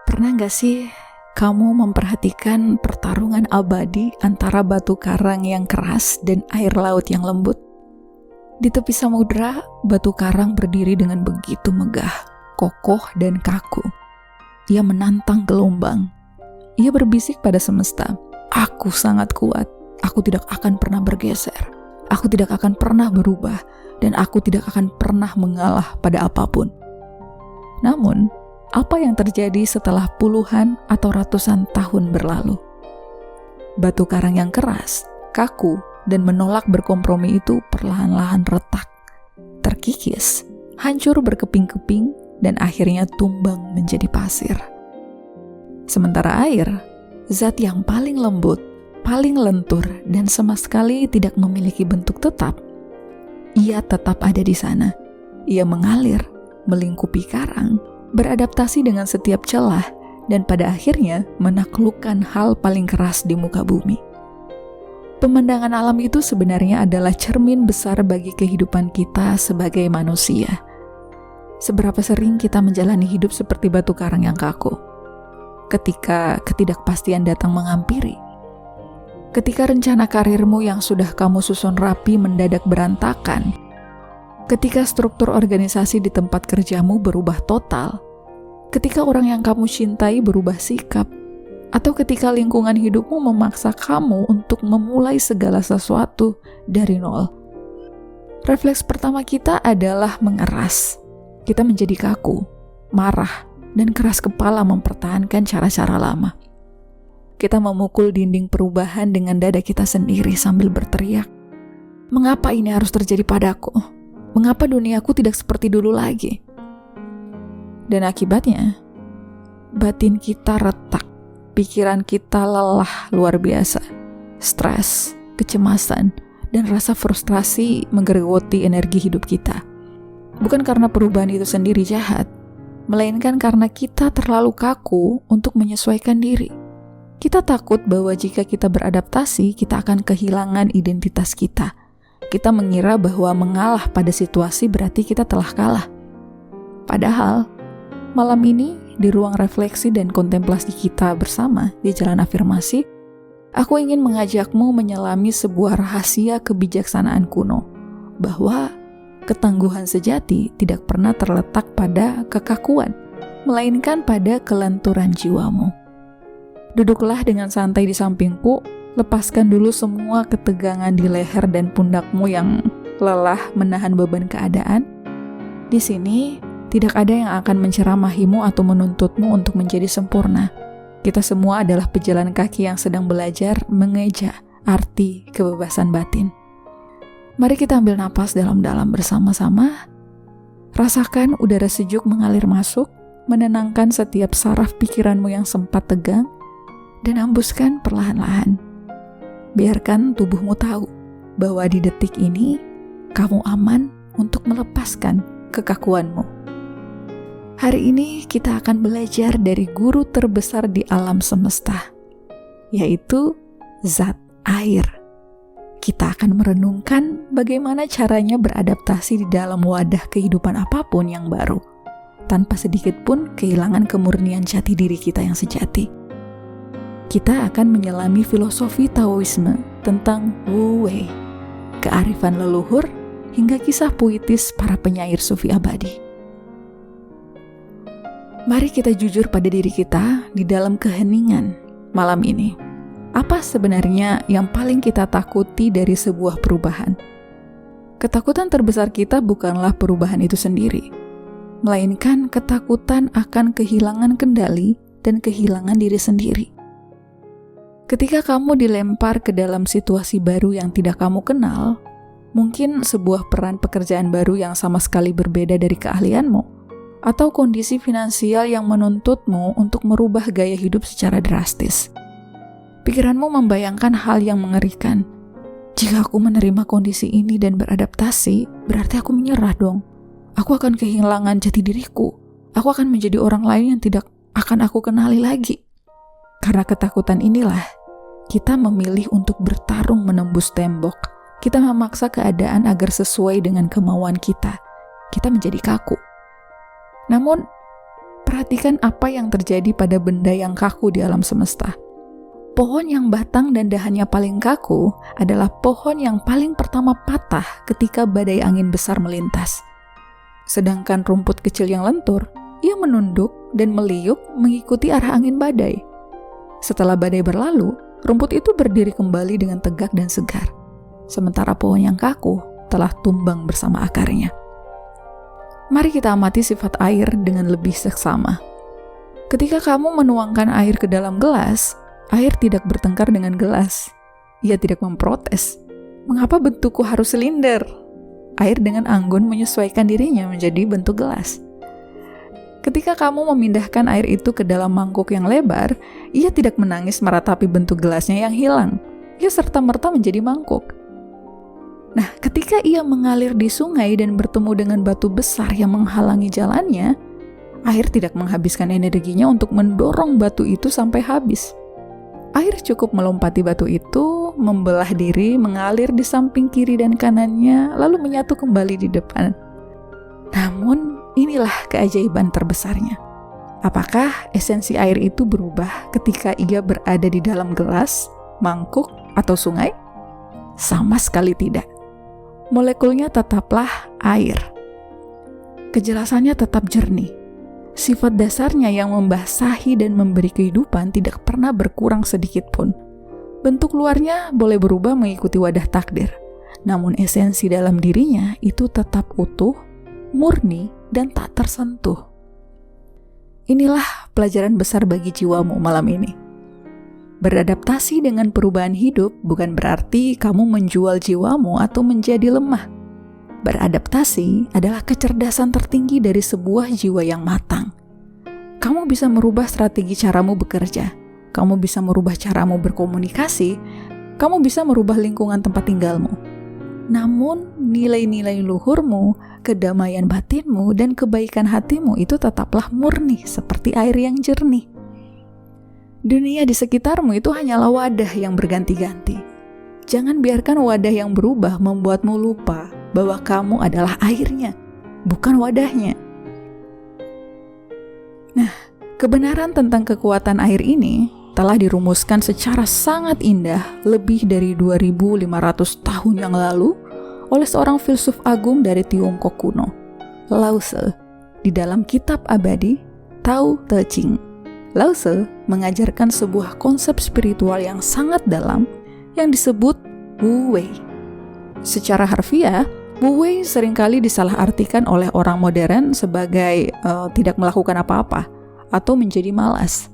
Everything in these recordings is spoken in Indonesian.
Pernah gak sih kamu memperhatikan pertarungan abadi antara batu karang yang keras dan air laut yang lembut? Di tepi samudra, batu karang berdiri dengan begitu megah, kokoh dan kaku. Ia menantang gelombang. Ia berbisik pada semesta, "Aku sangat kuat, aku tidak akan pernah bergeser, aku tidak akan pernah berubah, dan aku tidak akan pernah mengalah pada apapun." Namun, apa yang terjadi setelah puluhan atau ratusan tahun berlalu? Batu karang yang keras, kaku, dan menolak berkompromi itu perlahan-lahan retak, terkikis, hancur berkeping-keping, dan akhirnya tumbang menjadi pasir. Sementara air, zat yang paling lembut, paling lentur, dan sama sekali tidak memiliki bentuk tetap, ia tetap ada di sana. Ia mengalir, melingkupi karang, beradaptasi dengan setiap celah, dan pada akhirnya menaklukkan hal paling keras di muka bumi. Pemandangan alam itu sebenarnya adalah cermin besar bagi kehidupan kita sebagai manusia. Seberapa sering kita menjalani hidup seperti batu karang yang kaku? Ketika ketidakpastian datang menghampiri, ketika rencana karirmu yang sudah kamu susun rapi mendadak berantakan, ketika struktur organisasi di tempat kerjamu berubah total, ketika orang yang kamu cintai berubah sikap, atau ketika lingkungan hidupmu memaksa kamu untuk memulai segala sesuatu dari nol. Refleks pertama kita adalah mengeras. Kita menjadi kaku, marah, dan keras kepala mempertahankan cara-cara lama. Kita memukul dinding perubahan dengan dada kita sendiri sambil berteriak, "Mengapa ini harus terjadi padaku? Mengapa duniaku tidak seperti dulu lagi?" Dan akibatnya, batin kita retak. Pikiran kita lelah luar biasa, stres, kecemasan, dan rasa frustrasi menggerogoti energi hidup kita. Bukan karena perubahan itu sendiri jahat, melainkan karena kita terlalu kaku untuk menyesuaikan diri. Kita takut bahwa jika kita beradaptasi, kita akan kehilangan identitas kita. Kita mengira bahwa mengalah pada situasi berarti kita telah kalah. Padahal, malam ini, di ruang refleksi dan kontemplasi kita bersama di Jalan Afirmasi, aku ingin mengajakmu menyelami sebuah rahasia kebijaksanaan kuno, bahwa ketangguhan sejati tidak pernah terletak pada kekakuan, melainkan pada kelenturan jiwamu. Duduklah dengan santai di sampingku, lepaskan dulu semua ketegangan di leher dan pundakmu yang lelah menahan beban keadaan. Di sini, tidak ada yang akan menceramahimu atau menuntutmu untuk menjadi sempurna. Kita semua adalah pejalan kaki yang sedang belajar mengeja arti kebebasan batin. Mari kita ambil napas dalam-dalam bersama-sama. Rasakan udara sejuk mengalir masuk, menenangkan setiap saraf pikiranmu yang sempat tegang, dan hembuskan perlahan-lahan. Biarkan tubuhmu tahu bahwa di detik ini, kamu aman untuk melepaskan kekakuanmu. Hari ini kita akan belajar dari guru terbesar di alam semesta, yaitu zat air. Kita akan merenungkan bagaimana caranya beradaptasi di dalam wadah kehidupan apapun yang baru, tanpa sedikit pun kehilangan kemurnian jati diri kita yang sejati. Kita akan menyelami filosofi Taoisme tentang Wu Wei, kearifan leluhur, hingga kisah puitis para penyair sufi abadi. Mari kita jujur pada diri kita di dalam keheningan malam ini. Apa sebenarnya yang paling kita takuti dari sebuah perubahan? Ketakutan terbesar kita bukanlah perubahan itu sendiri, melainkan ketakutan akan kehilangan kendali dan kehilangan diri sendiri. Ketika kamu dilempar ke dalam situasi baru yang tidak kamu kenal, mungkin sebuah peran pekerjaan baru yang sama sekali berbeda dari keahlianmu, atau kondisi finansial yang menuntutmu untuk merubah gaya hidup secara drastis. Pikiranmu membayangkan hal yang mengerikan. Jika aku menerima kondisi ini dan beradaptasi, berarti aku menyerah dong. Aku akan kehilangan jati diriku. Aku akan menjadi orang lain yang tidak akan aku kenali lagi. Karena ketakutan inilah, kita memilih untuk bertarung menembus tembok, Kita memaksa keadaan agar sesuai dengan kemauan kita. Kita menjadi kaku. Namun, perhatikan apa yang terjadi pada benda yang kaku di alam semesta. Pohon yang batang dan dahannya paling kaku adalah pohon yang paling pertama patah ketika badai angin besar melintas. Sedangkan rumput kecil yang lentur, ia menunduk dan meliuk mengikuti arah angin badai. Setelah badai berlalu, rumput itu berdiri kembali dengan tegak dan segar. Sementara pohon yang kaku telah tumbang bersama akarnya. Mari kita amati sifat air dengan lebih seksama. Ketika kamu menuangkan air ke dalam gelas, air tidak bertengkar dengan gelas. Ia tidak memprotes. Mengapa bentukku harus silinder? Air dengan anggun menyesuaikan dirinya menjadi bentuk gelas. Ketika kamu memindahkan air itu ke dalam mangkuk yang lebar, ia tidak menangis meratapi bentuk gelasnya yang hilang. Ia serta-merta menjadi mangkuk. Nah, ketika ia mengalir di sungai dan bertemu dengan batu besar yang menghalangi jalannya, air tidak menghabiskan energinya untuk mendorong batu itu sampai habis. Air cukup melompati batu itu, membelah diri, mengalir di samping kiri dan kanannya, lalu menyatu kembali di depan. Namun, inilah keajaiban terbesarnya. Apakah esensi air itu berubah ketika ia berada di dalam gelas, mangkuk, atau sungai? Sama sekali tidak. Molekulnya tetaplah air. Kejelasannya tetap jernih. Sifat dasarnya yang membasahi dan memberi kehidupan tidak pernah berkurang sedikit pun. Bentuk luarnya boleh berubah mengikuti wadah takdir, namun esensi dalam dirinya itu tetap utuh, murni, dan tak tersentuh. Inilah pelajaran besar bagi jiwamu malam ini. Beradaptasi dengan perubahan hidup bukan berarti kamu menjual jiwamu atau menjadi lemah. Beradaptasi adalah kecerdasan tertinggi dari sebuah jiwa yang matang. Kamu bisa merubah strategi caramu bekerja, kamu bisa merubah caramu berkomunikasi, kamu bisa merubah lingkungan tempat tinggalmu. Namun, nilai-nilai luhurmu, kedamaian batinmu, dan kebaikan hatimu itu tetaplah murni seperti air yang jernih. Dunia di sekitarmu itu hanyalah wadah yang berganti-ganti. Jangan biarkan wadah yang berubah membuatmu lupa bahwa kamu adalah airnya, bukan wadahnya. Nah, kebenaran tentang kekuatan air ini telah dirumuskan secara sangat indah lebih dari 2.500 tahun yang lalu oleh seorang filsuf agung dari Tiongkok kuno, Lao Tse, di dalam kitab abadi Tao Te Ching. Lao Tse mengajarkan sebuah konsep spiritual yang sangat dalam yang disebut Wu Wei. Secara harfiah, Wu Wei seringkali disalahartikan oleh orang modern sebagai tidak melakukan apa-apa atau menjadi malas.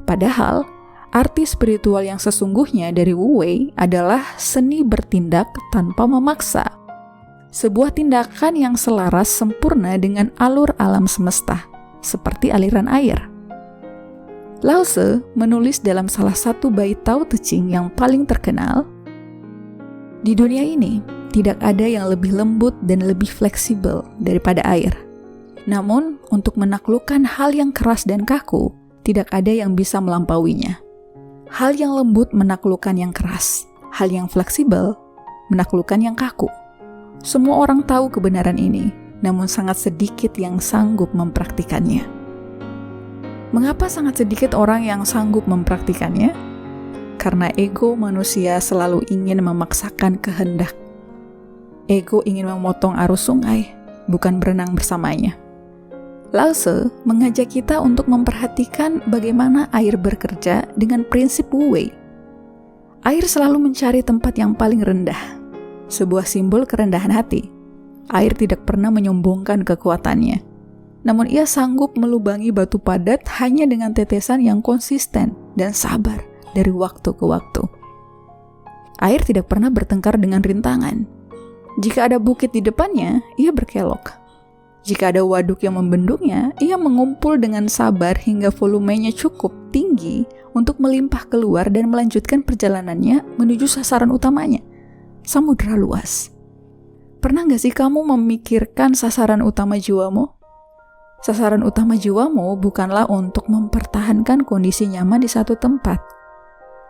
Padahal, arti spiritual yang sesungguhnya dari Wu Wei adalah seni bertindak tanpa memaksa. Sebuah tindakan yang selaras sempurna dengan alur alam semesta, seperti aliran air. Lao Tse menulis dalam salah satu bait Tao Te Ching yang paling terkenal, "Di dunia ini, tidak ada yang lebih lembut dan lebih fleksibel daripada air. Namun, untuk menaklukkan hal yang keras dan kaku, tidak ada yang bisa melampauinya. Hal yang lembut menaklukkan yang keras, hal yang fleksibel menaklukkan yang kaku. Semua orang tahu kebenaran ini, namun sangat sedikit yang sanggup mempraktikannya." Mengapa sangat sedikit orang yang sanggup mempraktikannya? Karena ego manusia selalu ingin memaksakan kehendak. Ego ingin memotong arus sungai, bukan berenang bersamanya. Lao Tse mengajak kita untuk memperhatikan bagaimana air bekerja dengan prinsip Wu Wei. Air selalu mencari tempat yang paling rendah, sebuah simbol kerendahan hati. Air tidak pernah menyombongkan kekuatannya, namun ia sanggup melubangi batu padat hanya dengan tetesan yang konsisten dan sabar dari waktu ke waktu. Air tidak pernah bertengkar dengan rintangan. Jika ada bukit di depannya, ia berkelok. Jika ada waduk yang membendungnya, ia mengumpul dengan sabar hingga volumenya cukup tinggi untuk melimpah keluar dan melanjutkan perjalanannya menuju sasaran utamanya, samudera luas. Pernah gak sih kamu memikirkan sasaran utama jiwamu? Sasaran utama jiwamu bukanlah untuk mempertahankan kondisi nyaman di satu tempat.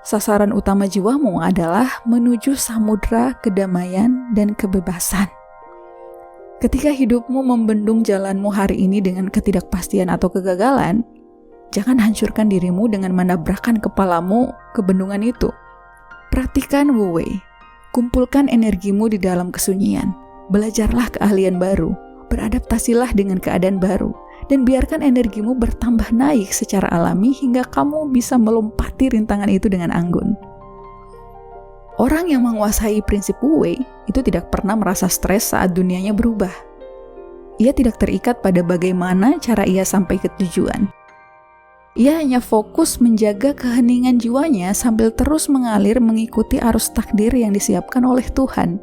Sasaran utama jiwamu adalah menuju samudra kedamaian dan kebebasan. Ketika hidupmu membendung jalanmu hari ini dengan ketidakpastian atau kegagalan, jangan hancurkan dirimu dengan menabrakkan kepalamu ke bendungan itu. Praktikan Wu Wei. Kumpulkan energimu di dalam kesunyian. Belajarlah keahlian baru. Beradaptasilah dengan keadaan baru. Dan biarkan energimu bertambah naik secara alami hingga kamu bisa melompati rintangan itu dengan anggun. Orang yang menguasai prinsip Wu Wei itu tidak pernah merasa stres saat dunianya berubah. Ia tidak terikat pada bagaimana cara ia sampai ke tujuan. Ia hanya fokus menjaga keheningan jiwanya sambil terus mengalir mengikuti arus takdir yang disiapkan oleh Tuhan.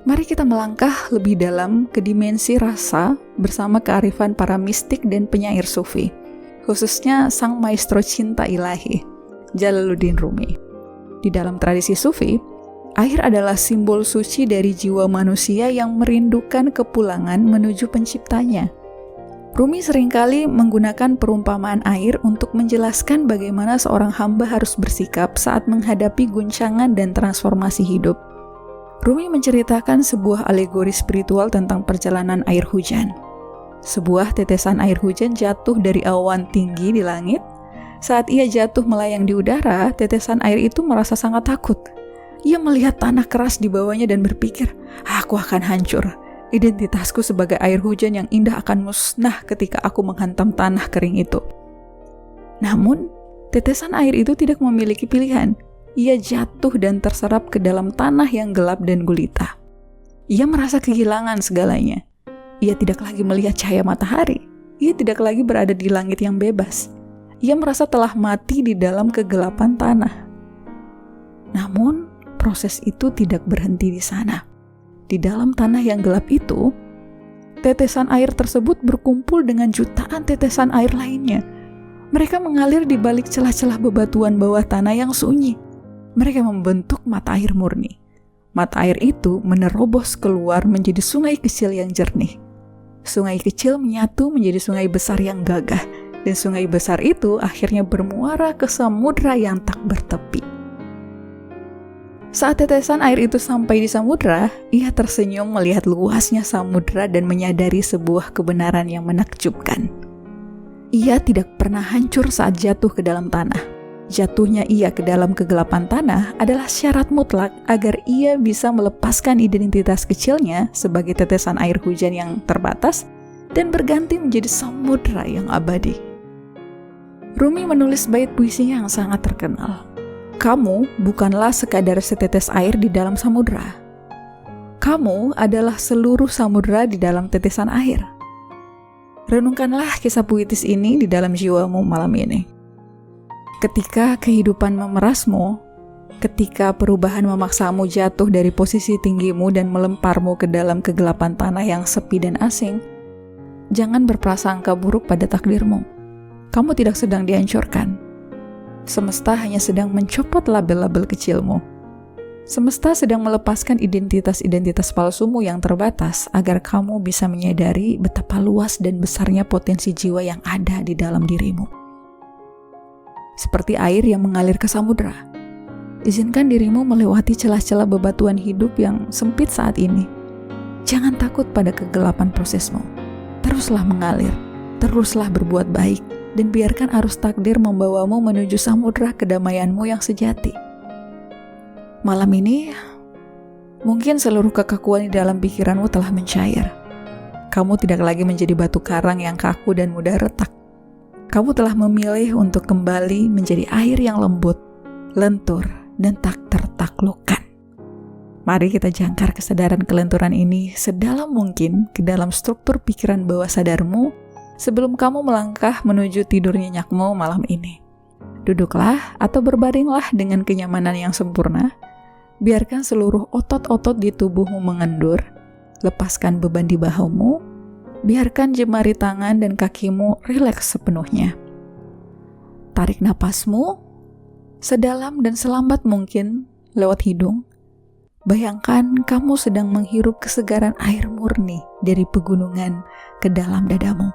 Mari kita melangkah lebih dalam ke dimensi rasa bersama kearifan para mistik dan penyair sufi, khususnya sang maestro cinta ilahi, Jalaluddin Rumi. Di dalam tradisi sufi, air adalah simbol suci dari jiwa manusia yang merindukan kepulangan menuju penciptanya. Rumi seringkali menggunakan perumpamaan air untuk menjelaskan bagaimana seorang hamba harus bersikap saat menghadapi guncangan dan transformasi hidup. Rumi menceritakan sebuah alegori spiritual tentang perjalanan air hujan. Sebuah tetesan air hujan jatuh dari awan tinggi di langit. Saat ia jatuh melayang di udara, tetesan air itu merasa sangat takut. Ia melihat tanah keras di bawahnya dan berpikir, "Aku akan hancur. Identitasku sebagai air hujan yang indah akan musnah ketika aku menghantam tanah kering itu." Namun, tetesan air itu tidak memiliki pilihan. Ia jatuh dan terserap ke dalam tanah yang gelap dan gulita. Ia merasa kehilangan segalanya. Ia tidak lagi melihat cahaya matahari. Ia tidak lagi berada di langit yang bebas. Ia merasa telah mati di dalam kegelapan tanah. Namun, proses itu tidak berhenti di sana. Di dalam tanah yang gelap itu, tetesan air tersebut berkumpul dengan jutaan tetesan air lainnya. Mereka mengalir di balik celah-celah bebatuan bawah tanah yang sunyi. Mereka membentuk mata air murni. Mata air itu menerobos keluar menjadi sungai kecil yang jernih. Sungai kecil menyatu menjadi sungai besar yang gagah, dan sungai besar itu akhirnya bermuara ke samudra yang tak bertepi. Saat tetesan air itu sampai di samudra, ia tersenyum melihat luasnya samudra dan menyadari sebuah kebenaran yang menakjubkan. Ia tidak pernah hancur saat jatuh ke dalam tanah. Jatuhnya ia ke dalam kegelapan tanah adalah syarat mutlak agar ia bisa melepaskan identitas kecilnya sebagai tetesan air hujan yang terbatas dan berganti menjadi samudra yang abadi. Rumi menulis bait puisinya yang sangat terkenal. Kamu bukanlah sekadar setetes air di dalam samudra. Kamu adalah seluruh samudra di dalam tetesan air. Renungkanlah kisah puitis ini di dalam jiwamu malam ini. Ketika kehidupan memerasmu, ketika perubahan memaksamu jatuh dari posisi tinggimu dan melemparmu ke dalam kegelapan tanah yang sepi dan asing, jangan berprasangka buruk pada takdirmu. Kamu tidak sedang dihancurkan. Semesta hanya sedang mencopot label-label kecilmu. Semesta sedang melepaskan identitas-identitas palsumu yang terbatas agar kamu bisa menyadari betapa luas dan besarnya potensi jiwa yang ada di dalam dirimu. Seperti air yang mengalir ke samudra, izinkan dirimu melewati celah-celah bebatuan hidup yang sempit saat ini. Jangan takut pada kegelapan prosesmu. Teruslah mengalir, teruslah berbuat baik, dan biarkan arus takdir membawamu menuju samudra kedamaianmu yang sejati. Malam ini, mungkin seluruh kekakuan di dalam pikiranmu telah mencair. Kamu tidak lagi menjadi batu karang yang kaku dan mudah retak. Kamu telah memilih untuk kembali menjadi air yang lembut, lentur, dan tak tertaklukkan. Mari kita jangkar kesadaran kelenturan ini sedalam mungkin ke dalam struktur pikiran bawah sadarmu sebelum kamu melangkah menuju tidur nyenyakmu malam ini. Duduklah atau berbaringlah dengan kenyamanan yang sempurna. Biarkan seluruh otot-otot di tubuhmu mengendur. Lepaskan beban di bahumu. Biarkan jemari tangan dan kakimu rileks sepenuhnya. Tarik napasmu sedalam dan selambat mungkin lewat hidung. Bayangkan kamu sedang menghirup kesegaran air murni dari pegunungan ke dalam dadamu.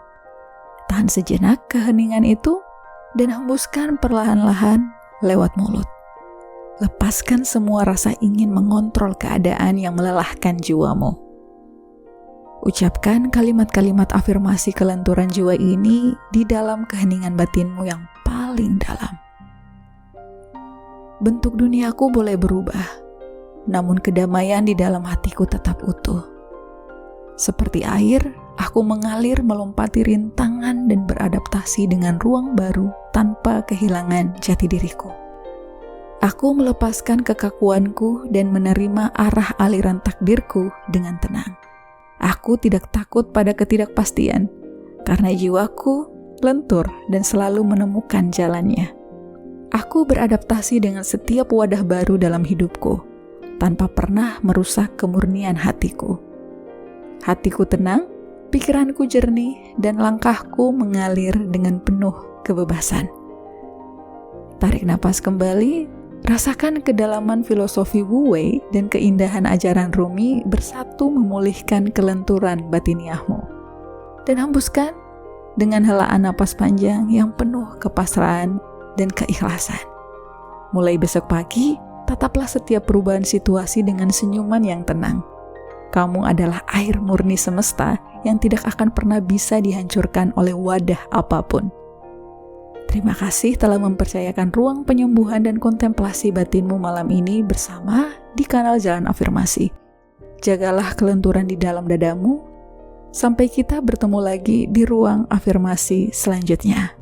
Tahan sejenak keheningan itu dan hembuskan perlahan-lahan lewat mulut. Lepaskan semua rasa ingin mengontrol keadaan yang melelahkan jiwamu. Ucapkan kalimat-kalimat afirmasi kelenturan jiwa ini di dalam keheningan batinmu yang paling dalam. Bentuk duniaku boleh berubah, namun kedamaian di dalam hatiku tetap utuh. Seperti air, aku mengalir melompati rintangan dan beradaptasi dengan ruang baru tanpa kehilangan jati diriku. Aku melepaskan kekakuanku dan menerima arah aliran takdirku dengan tenang. Aku tidak takut pada ketidakpastian, karena jiwaku lentur dan selalu menemukan jalannya. Aku beradaptasi dengan setiap wadah baru dalam hidupku, tanpa pernah merusak kemurnian hatiku. Hatiku tenang, pikiranku jernih, dan langkahku mengalir dengan penuh kebebasan. Tarik napas kembali, rasakan kedalaman filosofi Wu Wei dan keindahan ajaran Rumi bersatu memulihkan kelenturan batiniahmu. Dan hembuskan dengan helaan napas panjang yang penuh kepasrahan dan keikhlasan. Mulai besok pagi, tataplah setiap perubahan situasi dengan senyuman yang tenang. Kamu adalah air murni semesta yang tidak akan pernah bisa dihancurkan oleh wadah apapun. Terima kasih telah mempercayakan ruang penyembuhan dan kontemplasi batinmu malam ini bersama di kanal Jalan Afirmasi. Jagalah kelenturan di dalam dadamu. Sampai kita bertemu lagi di ruang afirmasi selanjutnya.